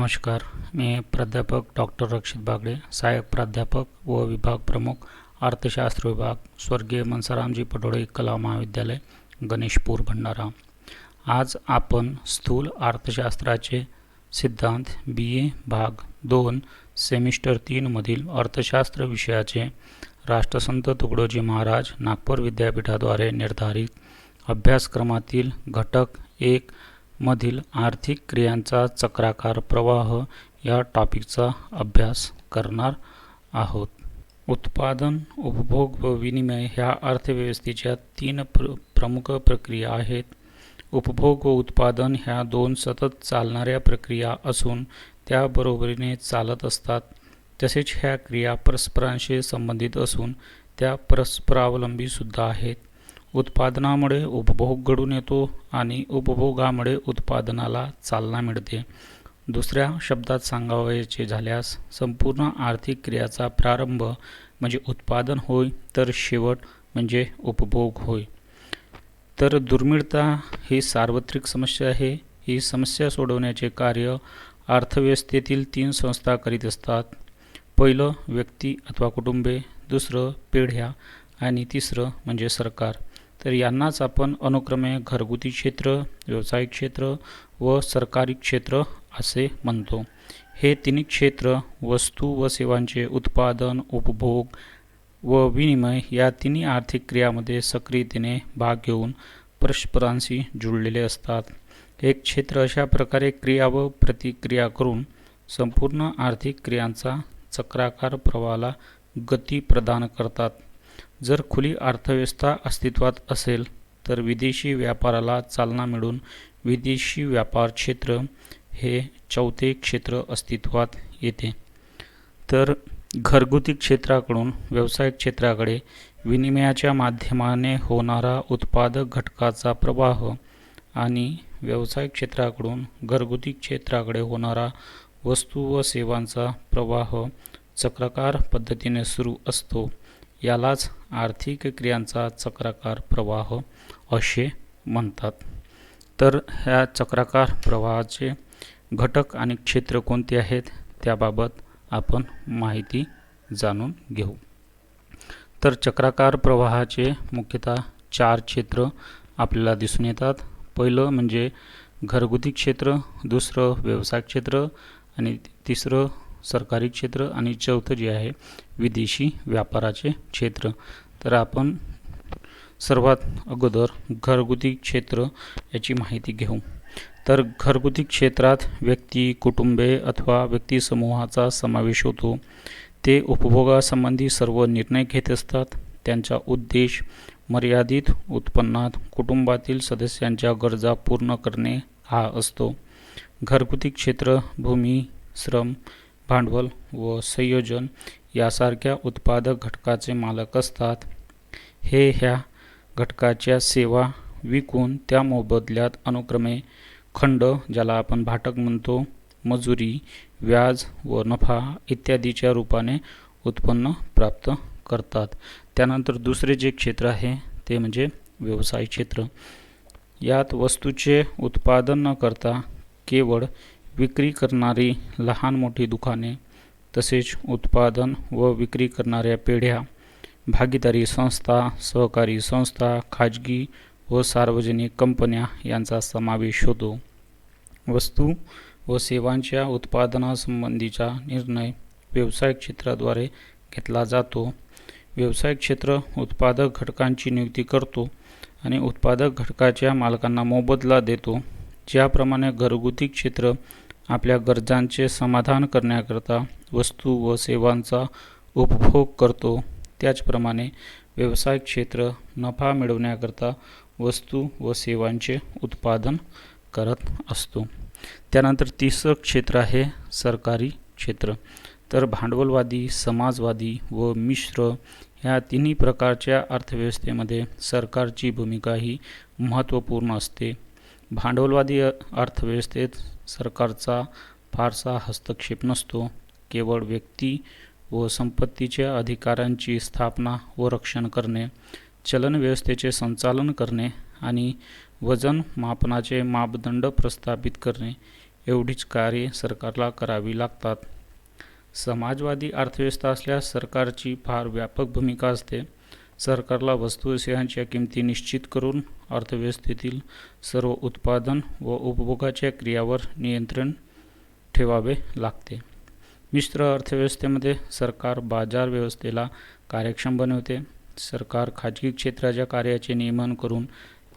नमस्कार. मी प्राध्यापक डॉक्टर रक्षित बागडे, सहाय्यक प्राध्यापक व विभाग प्रमुख अर्थशास्त्र विभाग, स्वर्गीय मनसारामजी पटोळे कला महाविद्यालय, गणेशपूर, भंडारा. आज आपण स्थूल अर्थशास्त्राचे सिद्धांत BA भाग 2 सेमिस्टर 3 मधील अर्थशास्त्र विषयाचे राष्ट्रसंत तुकडोजी महाराज नागपूर विद्यापीठाद्वारे निर्धारित अभ्यासक्रमातील घटक 1 मधील आर्थिक क्रियांचा चक्राकार प्रवाह या टॉपिकचा अभ्यास करणार आहोत. उत्पादन, उपभोग व विनिमय ह्या अर्थव्यवस्थेच्या 3 प्रमुख प्रक्रिया आहेत. उपभोग व उत्पादन ह्या 2 सतत चालणाऱ्या प्रक्रिया असून त्या बरोबरीने चालत असतात. तसेच ह्या क्रिया परस्परांशी संबंधित असून त्या परस्परावलंबी सुद्धा आहेत. उत्पादनामुळे उपभोग घडून येतो आणि उपभोगामुळे उत्पादनाला चालना मिळते. दुसऱ्या शब्दात सांगावयाचे झाल्यास संपूर्ण आर्थिक क्रियाचा प्रारंभ म्हणजे उत्पादन होय, तर शेवट म्हणजे उपभोग होय. तर दुर्मिळता ही सार्वत्रिक समस्या आहे. ही समस्या सोडवण्याचे कार्य अर्थव्यवस्थेतील 3 संस्था करीत असतात. पहिलं व्यक्ती अथवा कुटुंबे, दुसरं पिढ्या आणि तिसरं म्हणजे सरकार. तर यांनाच आपण अनुक्रमे घरगुती क्षेत्र, व्यावसायिक क्षेत्र व सरकारी क्षेत्र असे म्हणतो. हे 3 क्षेत्र वस्तू व सेवांचे उत्पादन, उपभोग व विनिमय या 3 आर्थिक क्रियामध्ये सक्रियतेने भाग घेऊन परस्परांशी जुळलेले असतात. एक क्षेत्र अशा प्रकारे क्रिया व प्रतिक्रिया करून संपूर्ण आर्थिक क्रियांचा चक्राकार प्रवाहाला गती प्रदान करतात. जर खुली अर्थव्यवस्था अस्तित्वात असेल तर विदेशी व्यापाराला चालना मिळून विदेशी व्यापार क्षेत्र हे 4थे क्षेत्र अस्तित्वात येते. तर घरगुती क्षेत्राकडून व्यावसायिक क्षेत्राकडे विनिमयाच्या माध्यमाने होणारा उत्पादक घटकाचा प्रवाह आणि व्यावसायिक क्षेत्राकडून घरगुती क्षेत्राकडे होणारा वस्तू व सेवांचा प्रवाह चक्राकार पद्धतीने सुरू असतो. यालाच आर्थिक क्रियांचा चक्राकार प्रवाह असे म्हणतात. तर ह्या चक्राकार प्रवाहाचे घटक आणि क्षेत्र कोणते आहेत त्याबाबत आपण माहिती जाणून घेऊ. तर चक्राकार प्रवाहाचे मुख्यतः 4 क्षेत्र आपल्याला दिसून येतात. पहिलं म्हणजे घरगुती क्षेत्र, दुसरं व्यावसायिक क्षेत्र आणि तिसरं सरकारी क्षेत्र आणि 4थं जे आहे विदेशी व्यापाराचे क्षेत्र. तर आपण सर्वात अगोदर घरगुती क्षेत्र याची माहिती घेऊ. तर घरगुती क्षेत्रात व्यक्ती, कुटुंबे अथवा व्यक्तिसमूहाचा समावेश होतो. ते उपभोगासंबंधी सर्व निर्णय घेत असतात. त्यांचा उद्देश मर्यादित उत्पन्नात कुटुंबातील सदस्यांच्या गरजा पूर्ण करणे हा असतो. घरगुती क्षेत्र भूमी, श्रम, भांडवल व संयोजन यासारख्या उत्पादक घटकाचे मालक असतात. हे ह्या घटकाच्या सेवा विकून त्या मोबदल्यात अनुक्रमे खंड, ज्याला आपण भाटक म्हणतो, मजुरी, व्याज व नफा इत्यादीच्या रूपाने उत्पन्न प्राप्त करतात. त्यानंतर दुसरे जे क्षेत्र आहे ते म्हणजे व्यवसाय क्षेत्र. यात वस्तूचे उत्पादन न करता केवळ विक्री करणारी लहान मोठी दुकाने, तसेच उत्पादन व विक्री करणाऱ्या पेढ्या, भागीदारी संस्था, सहकारी संस्था, खाजगी व सार्वजनिक कंपन्या यांचा समावेश होतो. वस्तू व सेवांच्या उत्पादनासंबंधीचा निर्णय व्यावसायिक क्षेत्राद्वारे घेतला जातो. व्यावसायिक क्षेत्र उत्पादक घटकांची नियुक्ती करतो आणि उत्पादक घटकाच्या मालकांना मोबदला देतो. ज्याप्रमाणे घरगुती क्षेत्र आपल्या गरजांचे समाधान करण्याकरता वस्तू व सेवांचा उपभोग करतो, त्याचप्रमाणे व्यावसायिक क्षेत्र नफा मिळवण्याकरता वस्तू व सेवांचे उत्पादन करत असतो. त्यानंतर तिसरं क्षेत्र आहे सरकारी क्षेत्र. तर भांडवलवादी, समाजवादी व मिश्र ह्या 3 प्रकारच्या अर्थव्यवस्थेमध्ये सरकारची भूमिका ही महत्त्वपूर्ण असते. भांडवलवादी अर्थव्यवस्थेत सरकारचा फारसा हस्तक्षेप नसतो. केवळ व्यक्ती व संपत्तीच्या अधिकारांची स्थापना व रक्षण करणे, चलन व्यवस्थेचे संचालन करणे आणि वजन मापनाचे मापदंड प्रस्थापित करणे एवढीच कार्ये सरकारला करावी लागतात. समाजवादी अर्थव्यवस्था असल्यास सरकारची फार व्यापक भूमिका असते. सरकारला वस्तू व सेवांच्या किमती निश्चित करून अर्थव्यवस्थेतील सर्व उत्पादन व उपभोगाच्या क्रियावर नियंत्रण ठेवावे लागते. मिश्र अर्थव्यवस्थेमध्ये सरकार बाजार व्यवस्थेला कार्यक्षम बनवते. सरकार खाजगी क्षेत्राच्या कार्याचे नियमन करून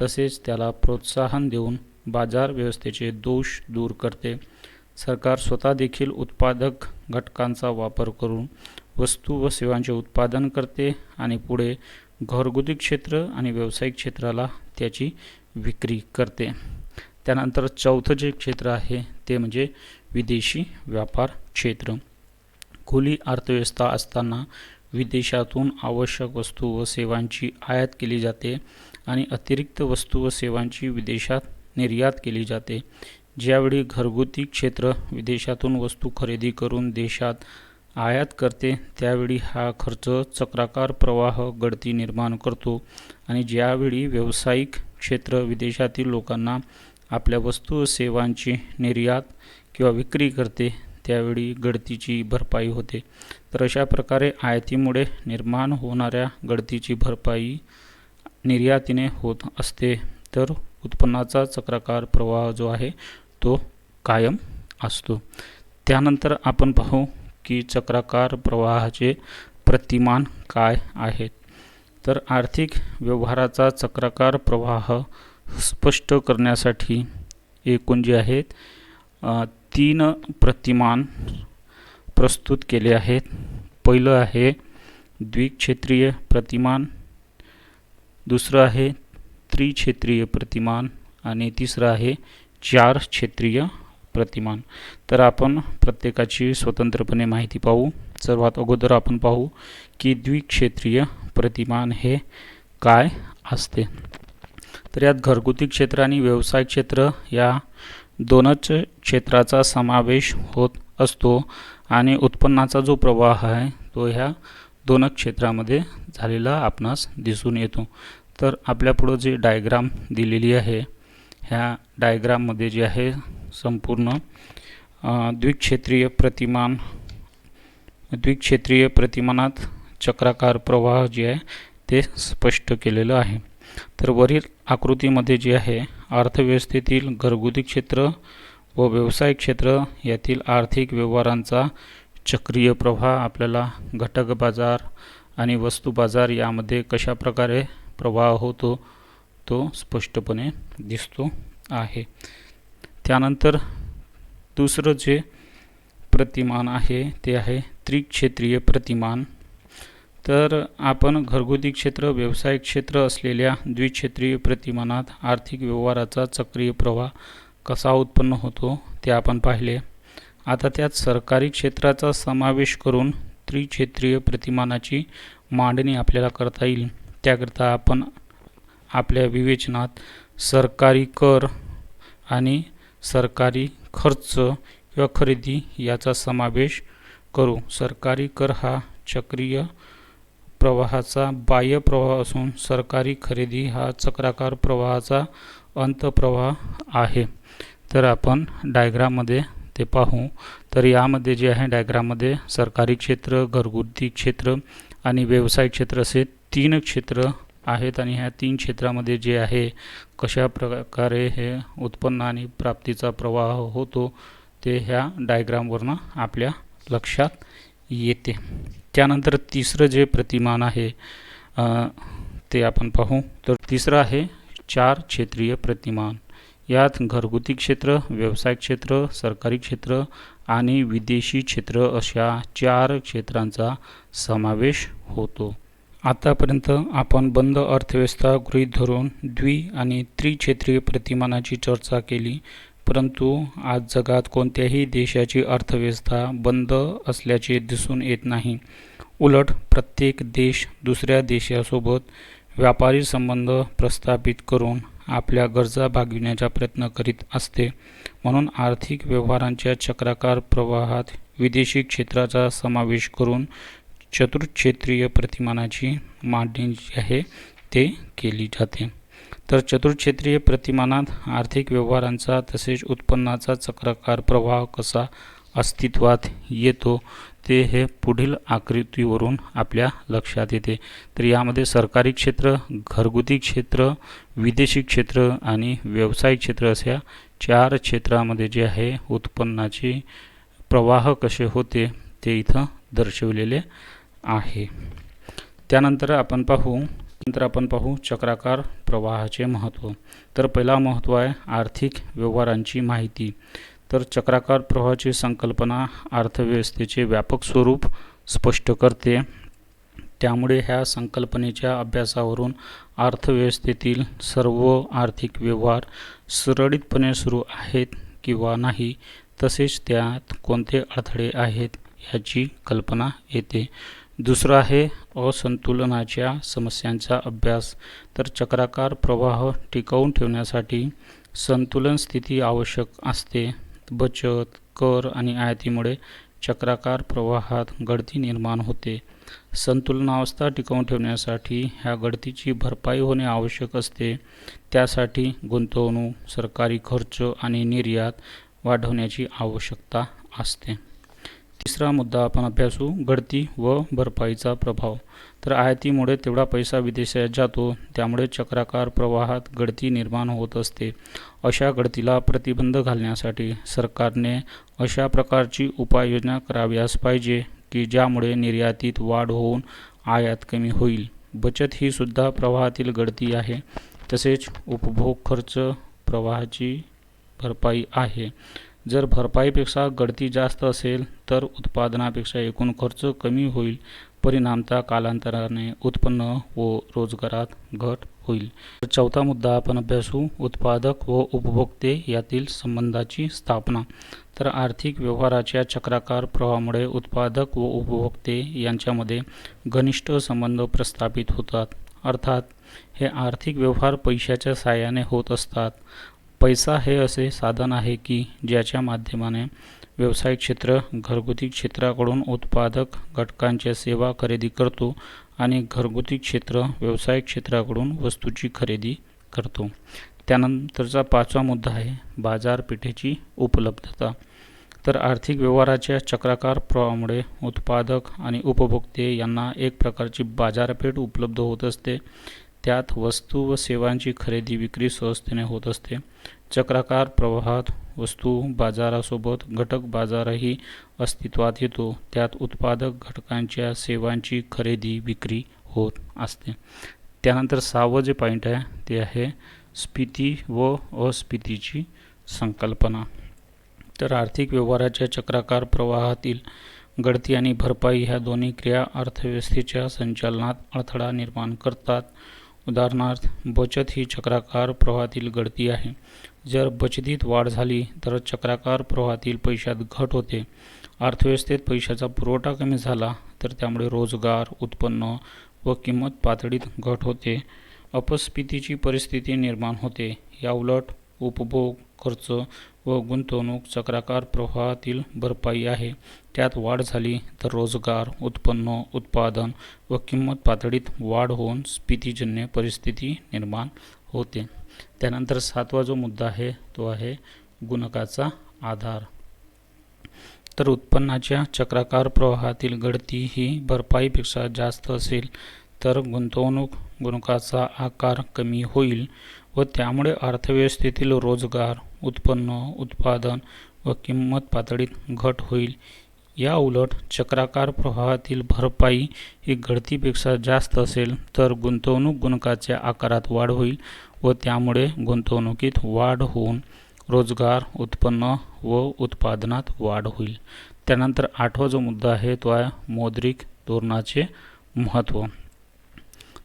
तसेच त्याला प्रोत्साहन देऊन बाजार व्यवस्थेचे दोष दूर करते. सरकार स्वतः देखील उत्पादक घटकांचा वापर करून वस्तू व सेवांचे उत्पादन करते आणि पुढे घरगुती क्षेत्र आणि व्यावसायिक क्षेत्राला त्याची विक्री करते. त्यानंतर चौथं जे क्षेत्र आहे ते म्हणजे विदेशी व्यापार क्षेत्र. खुली अर्थव्यवस्था असताना विदेशातून आवश्यक वस्तू व सेवांची आयात केली जाते आणि अतिरिक्त वस्तू व सेवांची विदेशात निर्यात केली जाते. ज्यावेळी घरगुती क्षेत्र विदेशातून वस्तू खरेदी करून देशात आयात करते त्यावेळी हा खर्च चक्राकार प्रवाह गळती निर्माण करतो आणि ज्यावेळी व्यावसायिक क्षेत्र विदेशातील लोकांना आपल्या वस्तू व सेवांची निर्यात किंवा विक्री करते त्यावेळी गळतीची भरपाई होते. तर अशा प्रकारे आयातीमुळे निर्माण होणाऱ्या गळतीची भरपाई निर्यातीने होत असते. तर उत्पन्नाचा चक्राकार प्रवाह जो आहे तो कायम असतो. त्यानंतर आपण पाहू की चक्राकार प्रवाहाचे प्रतिमान काय आहेत. तर आर्थिक व्यवहाराचा चक्राकार प्रवाह स्पष्ट करण्यासाठी एकूण जे आहेत 3 प्रतिमान प्रस्तुत केले आहेत. पहिलं आहे द्विक्षेत्रीय प्रतिमान, दुसरं आहे त्रिक्षेत्रीय प्रतिमान आणि तिसरं आहे 4 क्षेत्रीय प्रतिमान. तर आपण प्रत्येकाची स्वतंत्रपणे माहिती पाहू. सर्वात अगोदर आपण पाहू की द्विक्षेत्रीय प्रतिमान हे काय असते. तर यात घरगुती क्षेत्र आणि व्यवसाय क्षेत्र या दोनच क्षेत्राचा समावेश होत असतो आणि उत्पन्नाचा जो प्रवाह आहे तो ह्या दोनच क्षेत्रामध्ये झालेला आपणास दिसून येतो. तर आपल्यापुढं जे डायग्राम दिलेली आहे ह्या डायग्राममध्ये जे आहे संपूर्ण द्विक्षेत्रीय प्रतिमानात चक्राकार प्रवाह जे आहे ते स्पष्ट केलेलं आहे. तर वरील आकृतीमध्ये जे आहे अर्थव्यवस्थेतील घरगुती क्षेत्र व व्यवसाय क्षेत्र यातील आर्थिक व्यवहारांचा चक्रीय प्रवाह आपल्याला घटक बाजार आणि वस्तू बाजार यामध्ये कशा प्रकारे प्रवाह होतो तो स्पष्टपणे दिसतो आहे. त्यानंतर दुसरं जे प्रतिमान आहे ते आहे त्रिक्षेत्रीय प्रतिमान. तर आपण घरगुती क्षेत्र व्यवसाय क्षेत्र असलेल्या द्विक्षेत्रीय प्रतिमानात आर्थिक व्यवहाराचा चक्रीय प्रवाह कसा उत्पन्न होतो ते आपण पाहिले. आता त्यात सरकारी क्षेत्राचा समावेश करून त्रिक्षेत्रीय प्रतिमानाची मांडणी आपल्याला करता येईल. त्याकरता आपण आपल्या विवेचनात सरकारी कर आणि सरकारी खर्च किंवा खरेदी याचा समावेश करू. सरकारी कर हा चक्रीय प्रवाहाचा बाह्य प्रवाह असून सरकारी खरेदी हा चक्राकार प्रवाहाचा अंतप्रवाह आहे. तर आपण डायग्राममध्ये ते पाहू. तर यामध्ये जे आहे डायग्राममध्ये सरकारी क्षेत्र, घरगुती क्षेत्र आणि व्यवसाय क्षेत्र असे 3 क्षेत्र आहेत आणि ह्या 3 क्षेत्रामध्ये जे आहे कशा प्रकारे हे उत्पन्न आणि प्राप्तीचा प्रवाह होतो ते ह्या डायग्रामवरनं आपल्या लक्षात येते. त्यानंतर तिसरं जे प्रतिमान आहे ते आपण पाहू. तर तिसरं आहे 4 क्षेत्रीय प्रतिमान. यात घरगुती क्षेत्र, व्यवसाय क्षेत्र, सरकारी क्षेत्र आणि विदेशी क्षेत्र अशा 4 क्षेत्रांचा समावेश होतो. आतापर्यंत आपण बंद अर्थव्यवस्था गृहीत धरून आणि त्रिक्षेत्रीय प्रतिमानाची चर्चा केली. परंतु आज जगात कोणत्याही देशाची अर्थव्यवस्था बंद असल्याचे दिसून येत नाही. उलट प्रत्येक देश दुसऱ्या देशासोबत व्यापारी संबंध प्रस्थापित करून आपल्या गरजा भागविण्याचा प्रयत्न करीत असते. म्हणून आर्थिक व्यवहारांच्या चक्राकार प्रवाहात विदेशी क्षेत्राचा समावेश करून चतुर्क्षेत्रीय प्रतिमानाची मांडणी जी आहे ते केली जाते. तर चतुर्क्षेत्रीय प्रतिमानात आर्थिक व्यवहारांचा तसेच उत्पन्नाचा चक्राकार प्रवाह कसा अस्तित्वात येतो ते हे पुढील आकृतीवरून आपल्या लक्षात येते. तर यामध्ये सरकारी क्षेत्र, घरगुती क्षेत्र, विदेशी क्षेत्र आणि व्यावसायिक क्षेत्र अशा 4 क्षेत्रामध्ये जे आहे उत्पन्नाचे प्रवाह कसे होते ते इथं दर्शविलेले आहे. त्यानंतर आपण पाहू चक्राकार प्रवाहाचे महत्त्व. तर पहिला महत्त्व आहे आर्थिक व्यवहारांची माहिती. तर चक्राकार प्रवाहाची संकल्पना अर्थव्यवस्थेचे व्यापक स्वरूप स्पष्ट करते. त्यामुळे ह्या संकल्पनेच्या अभ्यासावरून अर्थव्यवस्थेतील सर्व आर्थिक व्यवहार सुरळीतपणे सुरू आहेत किंवा नाही, तसेच त्यात कोणते अडथळे आहेत याची कल्पना येते. दुसरं आहे असंतुलनाच्या समस्यांचा अभ्यास. तर चक्राकार प्रवाह टिकवून ठेवण्यासाठी संतुलन स्थिती आवश्यक असते. बचत, कर आणि आयातीमुळे चक्राकार प्रवाहात गळती निर्माण होते. संतुलनावस्था टिकवून ठेवण्यासाठी ह्या गळतीची भरपाई होणे आवश्यक असते. त्यासाठी गुंतवणूक, सरकारी खर्च आणि निर्यात वाढवण्याची आवश्यकता असते. तिसरा मुद्दा आपण अभ्यासू, गळती व भरपाईचा प्रभाव. तर आयातीमुळे तेवढा पैसा विदेशात जातो, त्यामुळे चक्राकार प्रवाहात गळती निर्माण होत असते. अशा गळतीला प्रतिबंध घालण्यासाठी सरकारने अशा प्रकारची उपाययोजना कराव्यास पाहिजे की ज्यामुळे निर्यातीत वाढ होऊन आयात कमी होईल. बचत ही सुद्धा प्रवाहातील गळती आहे. तसेच उपभोग खर्च प्रवाहाची भरपाई आहे. जर भरपाईपेक्षा गळती जास्त असेल तर उत्पादनापेक्षा एकूण खर्च कमी होईल. परिणामतः कालांतराने उत्पन्न व रोजगारात घट होईल. चौथा मुद्दा आपण अभ्यासू, उत्पादक व उपभोक्ते यातील संबंधाची स्थापना. तर आर्थिक व्यवहाराच्या चक्राकार प्रवाहामुळे उत्पादक व उपभोक्ते यांच्यामध्ये घनिष्ठ संबंध प्रस्थापित होतात. अर्थात हे आर्थिक व्यवहार पैशाच्या साहाय्याने होत असतात. पैसा हे असे साधन आहे की ज्याच्या माध्यमाने व्यावसायिक क्षेत्र घरगुती क्षेत्राकडून उत्पादक घटकांच्या सेवा खरेदी करतो आणि घरगुती क्षेत्र व्यावसायिक क्षेत्राकडून वस्तूची खरेदी करतो. त्यानंतरचा पाचवा मुद्दा आहे बाजारपेठेची उपलब्धता. तर आर्थिक व्यवहाराच्या चक्राकार प्रवाहामुळे उत्पादक आणि उपभोक्ते यांना एक प्रकारची बाजारपेठ उपलब्ध होत असते. त्यात वस्तू व सेवांची खरेदी विक्री सहजतेने होत असते. चक्राकार प्रवाहात वस्तू बाजारासोबत घटक बाजारही अस्तित्वात येतो. त्यात उत्पादक घटकांच्या सेवांची खरेदी विक्री होत असते. त्यानंतर 6वं जे पॉईंट आहे ते आहे स्फीती व अस्फीतीची संकल्पना. तर आर्थिक व्यवहाराच्या चक्राकार प्रवाहातील गळती आणि भरपाई ह्या दोन्ही क्रिया अर्थव्यवस्थेच्या संचालनात अडथळा निर्माण करतात. उदाहरणार्थ, बचत ही चक्राकार प्रवाहातील गळती आहे. जर बचतीत वाढ झाली तर चक्राकार प्रवाहातील पैशात घट होते. अर्थव्यवस्थेत पैशाचा पुरवठा कमी झाला तर त्यामुळे रोजगार, उत्पन्न व किंमत पातळीत घट होते. अपस्फीतीची परिस्थिती निर्माण होते. याउलट उपभोग, खर्च व गुंतवणूक चक्राकार प्रवाहातील भरपाई आहे. त्यात वाढ झाली तर रोजगार, उत्पन्न, उत्पादन व किंमत पातळीत वाढ होऊन स्फीतीजन्य परिस्थिती निर्माण होते. त्यानंतर 7वा जो मुद्दा आहे तो आहे गुणकाचा आधार. तर उत्पन्नाच्या चक्राकार प्रवाहातील गळती ही भरपाईपेक्षा जास्त असेल तर गुंतवणूक गुणकाचा आकार कमी होईल व त्यामुळे अर्थव्यवस्थेतील रोजगार, उत्पन्न, उत्पादन व किंमत पातळीत घट होईल. या उलट चक्राकार प्रवाहातील भरपाई ही गळतीपेक्षा जास्त असेल तर गुंतवणूक गुणकाच्या आकारात वाढ होईल व त्यामुळे गुंतवणुकीत वाढ होऊन रोजगार, उत्पन्न व उत्पादनात वाढ होईल. त्यानंतर 8वा जो मुद्दा आहे तो आहे मौद्रिक धोरणाचे महत्त्व.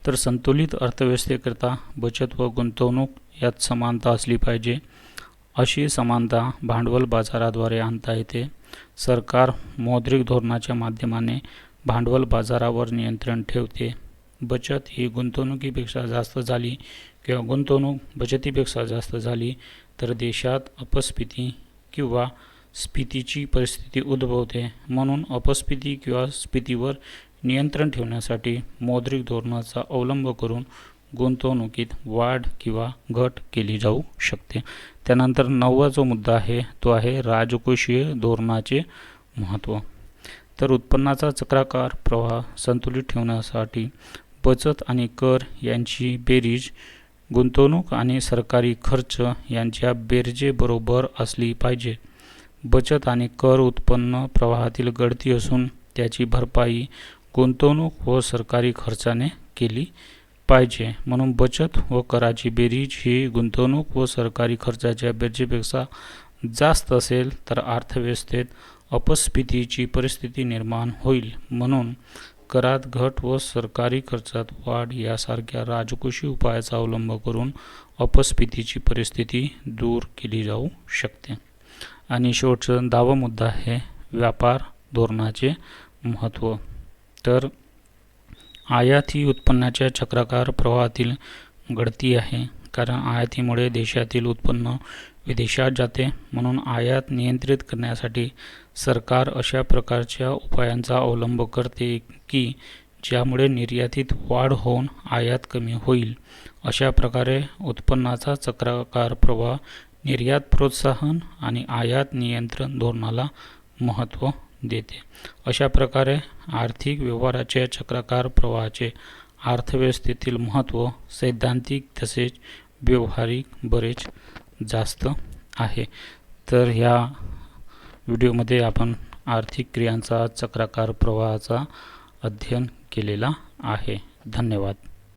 तर संतुलित अर्थव्यवस्थेकरता बचत व गुंतवणूक यात समानता असली पाहिजे. अशी समानता भांडवल बाजाराद्वारे आणता येते. सरकार मौद्रिक धोरणाच्या माध्यमाने भांडवल बाजारावर नियंत्रण ठेवते. बचत ही गुंतवणुकीपेक्षा जास्त झाली किंवा गुंतवणूक बचतीपेक्षा जास्त झाली तर देशात अपस्फीती किंवा स्फीतीची परिस्थिती उद्भवते. म्हणून अपस्फीती किंवा स्फीतीवर नियंत्रण ठेवण्यासाठी मौद्रिक धोरणाचा अवलंब करून गुंतवणुकीत वाढ किंवा घट केली जाऊ शकते. त्यानंतर 9वा जो मुद्दा आहे तो आहे राजकोषीय धोरणाचे महत्त्व. तर उत्पन्नाचा चक्राकार प्रवाह संतुलित ठेवण्यासाठी बचत आणि कर यांची बेरीज गुंतवणूक आणि सरकारी खर्च यांच्या बेरजेबरोबर असली पाहिजे. बचत आणि कर उत्पन्न प्रवाहातील गळती असून त्याची भरपाई गुंतवणूक व सरकारी खर्चाने केली पाहिजे. म्हणून बचत व कराची बेरीज ही गुंतवणूक व सरकारी खर्चाच्या बेरजेपेक्षा जास्त असेल तर अर्थव्यवस्थेत अपस्फीतीची परिस्थिती निर्माण होईल. म्हणून करात घट व सरकारी खर्चात वाढ यासारख्या राजकोषीय उपायाचा अवलंब करून अपस्फीतीची परिस्थिती दूर केली जाऊ शकते. आणि शेवटचा 10वा मुद्दा आहे व्यापार धोरणाचे महत्त्व. तर आयात ही उत्पन्नाच्या चक्राकार प्रवाहातील गळती आहे, कारण आयातीमुळे देशातील उत्पन्न विदेशात जाते. म्हणून आयात नियंत्रित करण्यासाठी सरकार अशा प्रकारच्या उपायांचा अवलंब करते की ज्यामुळे निर्यातीत वाढ होऊन आयात कमी होईल. अशा प्रकारे उत्पन्नाचा चक्राकार प्रवाह निर्यात प्रोत्साहन आणि आयात नियंत्रण धोरणाला महत्त्व देते. अशा प्रकारे आर्थिक व्यवहाराच्या चक्राकार प्रवाहाचे अर्थव्यवस्थेतील महत्त्व सैद्धांतिक तसेच व्यावहारिक बरेच जास्त आहे. तर ह्या व्हिडिओमध्ये आपण आर्थिक क्रियांचा चक्राकार प्रवाहाचा अध्ययन केलेला आहे. धन्यवाद.